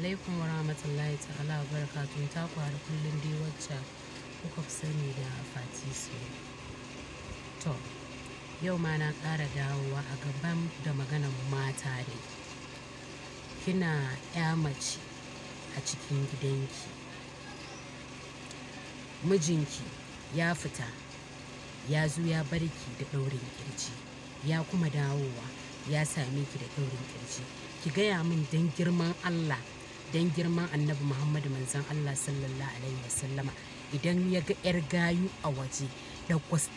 alaikum wa rahmatullahi ta'ala wa barakatuhu. Ta kwari kullum dai wacce kuka fi sani da Fati so. To, yau ma na ƙara dawowa a gaban da maganan mata dai. Kina ƴa mace a cikin gidanki. Mijinki ya fita, ya zo ya bar ki da ɗaurin ƙirji, ya kuma dawowa ya same ki da ɗaurin ƙirji. Ki gaya min don girman Allah, don girman Annabi Muhammadu manzon Allah sallallahu alaihi wasallama, idan ya ga 'yar gayu a waje dagwas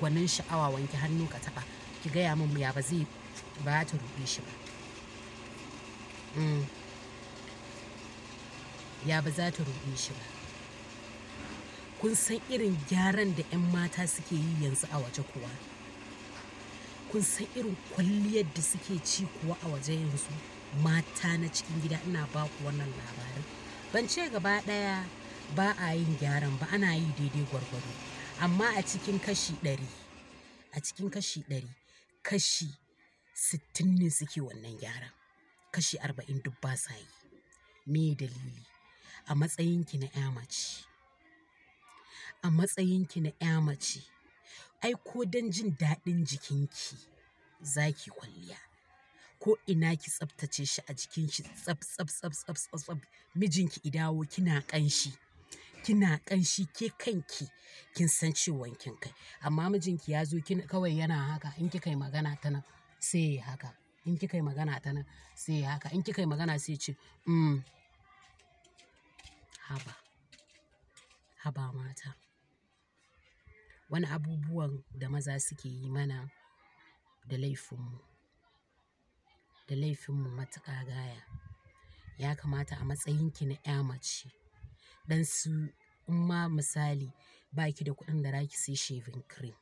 gwanin sha'awa, wanke hannu ka taɓa, ki gaya min ya ba ta ruɗe shi ba. Ya ba za ta ruɗe shi ba. Kun san irin gyaran da 'yan mata suke yi yanzu a waje kuwa? Kun san irin kwalliyar da suke ci kuwa a waje yanzu? Mata na cikin gida, ina ba ku wannan labarin. Ban ce gaba ɗaya ba a yin gyaran ba, ana yi daidai gwargwado. Amma a cikin kashi 100, kashi 60 ne suke wannan gyaran. Kashi 40 duk ba sa yi. Me dalili? A matsayinki na 'ya mace. A matsayinki na 'ya mace, ai ko don jin daɗin jikinki za ki kwalliya. Ko ina ki tsaftace shi a jikinki tsaf. Mijinki idawo kina ƙanshi ke kanki kin san ciwon kin kai. Amma mijinki ya zo kawai yana haka, in kika yi magana ta nan sai ya haka, in kika yi magana ta nan sai ya haka, in kika yi magana sai ce haba mata. Wani abubuwan da maza suke yi mana da laifinmu matuƙa gaya. Ya kamata a matsayinki na 'ya mace, dan su in ma misali ba ki da kuɗin da za ki sai shaving cream.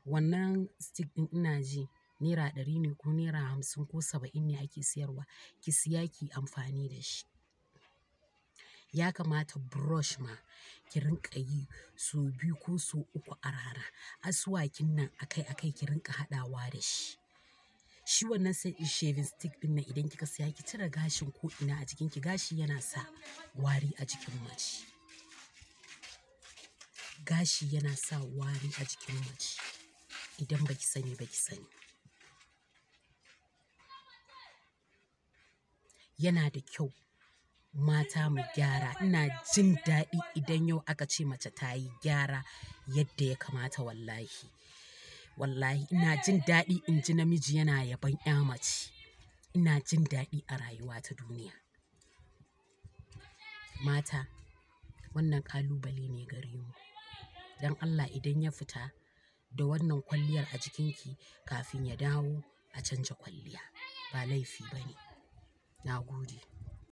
Wannan stick ɗin ina ji naira 100 ne ko naira 50 ko 70 ne ake siyarwa. Ki siya ki amfani da shi. Ya kamata brush ma ki rinƙa yi sau 2 ko sau 3 a rana. Asuwakin nan akai ki rinƙa haɗawa da shi. Shi wannan shaving stick ɗin nan idan kika siya, ki cire gashin ko ina a jikinki. Gashi yana sa wari a jikin mace. Gashi yana sa wari a jikin mace. Idan baki sani ba ki sani. Yana da kyau mata mu gyara. Ina jin daɗi idan yau aka ce mace ta yi gyara yadda ya kamata wallahi. Wallahi ina jin daɗi in ji namiji yana yabon 'ya mace. Ina jin daɗi a rayuwa ta duniya. Mata, wannan ƙalubale ne gare mu. Don Allah idan ya fita da wannan kwalliyar a jikinki, kafin ya dawo a canja kwalliya. Ba laifi ba ne. Na gode.